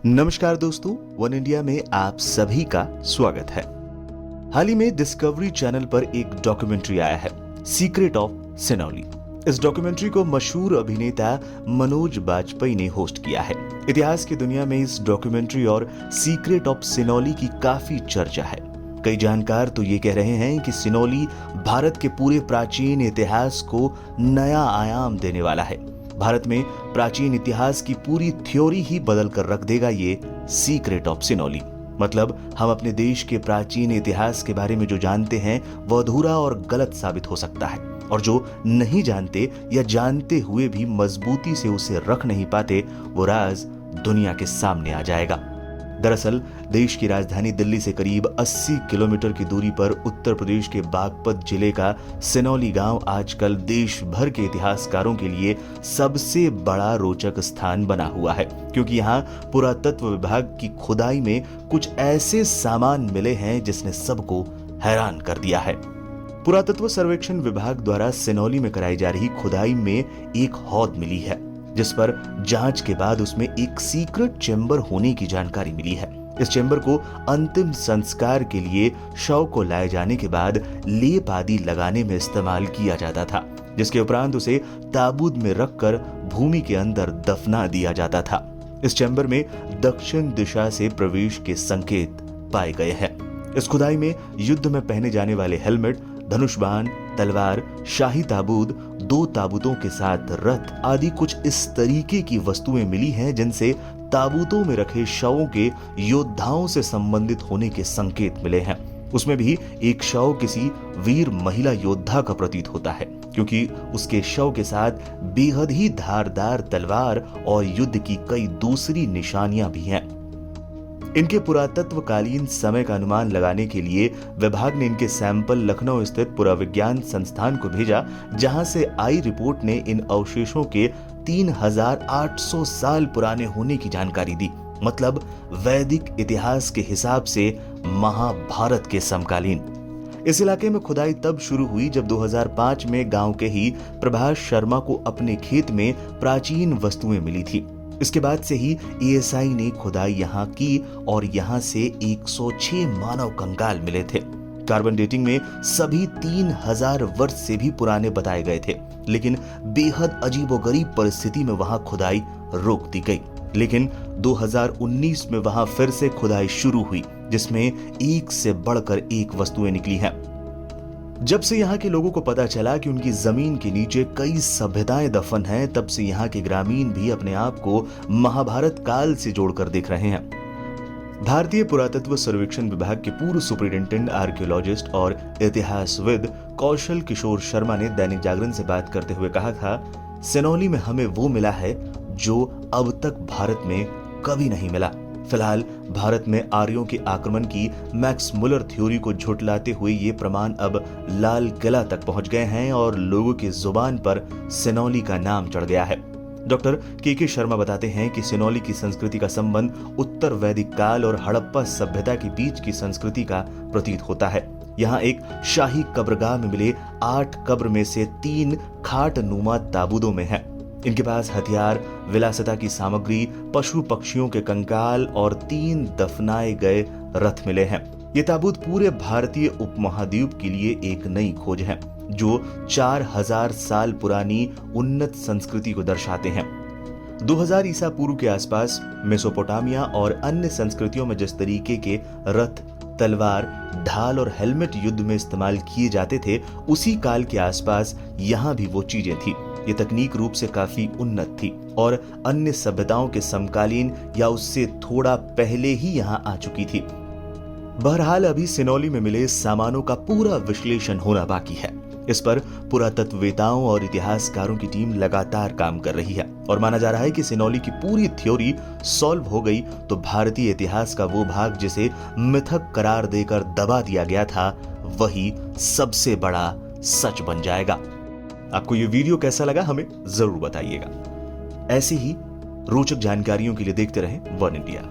नमस्कार दोस्तों, one India में आप सभी का स्वागत है। हाल ही में डिस्कवरी चैनल पर एक डॉक्यूमेंट्री आया है, सीक्रेट ऑफ सिनौली। इस डॉक्यूमेंट्री को मशहूर अभिनेता मनोज बाजपेयी ने होस्ट किया है। इतिहास की दुनिया में इस डॉक्यूमेंट्री और सीक्रेट ऑफ सिनौली की काफी चर्चा है। कई जानकार तो ये कह रहे हैं कि सिनौली भारत के पूरे प्राचीन इतिहास को नया आयाम देने वाला है। भारत में प्राचीन इतिहास की पूरी थ्योरी ही बदल कर रख देगा ये सीक्रेट ऑफ सिनौली। मतलब हम अपने देश के प्राचीन इतिहास के बारे में जो जानते हैं वो अधूरा और गलत साबित हो सकता है, और जो नहीं जानते या जानते हुए भी मजबूती से उसे रख नहीं पाते वो राज दुनिया के सामने आ जाएगा। दरअसल देश की राजधानी दिल्ली से करीब 80 किलोमीटर की दूरी पर उत्तर प्रदेश के बागपत जिले का सिनौली गांव आजकल देश भर के इतिहासकारों के लिए सबसे बड़ा रोचक स्थान बना हुआ है, क्योंकि यहां पुरातत्व विभाग की खुदाई में कुछ ऐसे सामान मिले हैं जिसने सबको हैरान कर दिया है। पुरातत्व सर्वेक्षण विभाग द्वारा सिनौली में कराई जा रही खुदाई में एक हौद मिली है, जिस पर जांच के बाद उसमें एक सीक्रेट चेंबर होने की जानकारी मिली है। इस चेंबर को अंतिम संस्कार के लिए शव को लाए जाने के बाद लेप आदि लगाने में इस्तेमाल किया जाता था, जिसके उपरांत उसे ताबूत में रखकर भूमि के अंदर दफना दिया जाता था। इस चेंबर में दक्षिण दिशा से प्रवेश के संकेत पाए गए हैं। इस खुदाई में युद्ध में पहने जाने वाले हेलमेट, धनुष बाण, तलवार, शाही ताबूत, 2 ताबूतों के साथ रथ आदि कुछ इस तरीके की वस्तुएं मिली हैं जिनसे ताबूतों में रखे शवों के योद्धाओं से संबंधित होने के संकेत मिले हैं। उसमें भी एक शव किसी वीर महिला योद्धा का प्रतीत होता है, क्योंकि उसके शव के साथ बेहद ही धारदार तलवार और युद्ध की कई दूसरी निशानियां भी हैं। इनके पुरातत्वकालीन समय का अनुमान लगाने के लिए विभाग ने इनके सैंपल लखनऊ स्थित पुराविज्ञान संस्थान को भेजा, जहां से आई रिपोर्ट ने इन अवशेषों के 3800 साल पुराने होने की जानकारी दी। मतलब वैदिक इतिहास के हिसाब से महाभारत के समकालीन। इस इलाके में खुदाई तब शुरू हुई जब 2005 में गांव के ही प्रभाष शर्मा को अपने खेत में प्राचीन वस्तुएं मिली थी। इसके बाद से ही एएसआई ने खुदाई यहां की और यहां से 106 मानव कंकाल मिले थे। कार्बन डेटिंग में सभी 3000 वर्ष से भी पुराने बताए गए थे, लेकिन बेहद अजीबोगरीब परिस्थिति में वहां खुदाई रोक दी गई। लेकिन 2019 में वहां फिर से खुदाई शुरू हुई, जिसमें एक से बढ़कर एक वस्तुएं निकली हैं। जब से यहाँ के लोगों को पता चला कि उनकी जमीन के नीचे कई सभ्यताएं दफन हैं, तब से यहाँ के ग्रामीण भी अपने आप को महाभारत काल से जोड़कर देख रहे हैं। भारतीय पुरातत्व सर्वेक्षण विभाग के पूर्व सुपरिटेंडेंट आर्कियोलॉजिस्ट और इतिहासविद कौशल किशोर शर्मा ने दैनिक जागरण से बात करते हुए कहा था, सिनौली में हमें वो मिला है जो अब तक भारत में कभी नहीं मिला। फिलहाल भारत में आर्यों के आक्रमण की मैक्स मुलर थ्योरी को झुठलाते हुए ये प्रमाण अब लाल किला तक पहुंच गए हैं और लोगों की जुबान पर सिनौली का नाम चढ़ गया है। डॉक्टर के शर्मा बताते हैं कि सिनौली की संस्कृति का संबंध उत्तर वैदिक काल और हड़प्पा सभ्यता के बीच की संस्कृति का प्रतीत होता है। यहाँ एक शाही कब्रगाह में मिले 8 कब्र में से 3 खाट नुमा ताबूतों में है। इनके पास हथियार, विलासिता की सामग्री, पशु पक्षियों के कंकाल और 3 दफनाए गए रथ मिले हैं। ये ताबूत पूरे भारतीय उपमहाद्वीप के लिए एक नई खोज है, जो 4000 साल पुरानी उन्नत संस्कृति को दर्शाते हैं। 2000 ईसा पूर्व के आसपास मेसोपोटामिया और अन्य संस्कृतियों में जिस तरीके के रथ, तलवार, ढाल और हेलमेट युद्ध में इस्तेमाल किए जाते थे, उसी काल के आसपास यहाँ भी वो चीजें थी। ये तकनीक रूप से काफी उन्नत थी और अन्य सभ्यताओं के समकालीन या उससे थोड़ा पहले ही यहाँ आ चुकी थी। बहरहाल अभी सिनौली में मिले सामानों का पूरा विश्लेषण होना बाकी है। इस पर पुरातत्ववेताओं और इतिहासकारों की टीम लगातार काम कर रही है और माना जा रहा है कि सिनौली की पूरी थ्योरी सॉल्व हो गई तो भारतीय इतिहास का वो भाग जिसे मिथक करार देकर दबा दिया गया था, वही सबसे बड़ा सच बन जाएगा। आपको ये वीडियो कैसा लगा हमें जरूर बताइएगा। ऐसी ही रोचक जानकारियों के लिए देखते रहें वन इंडिया।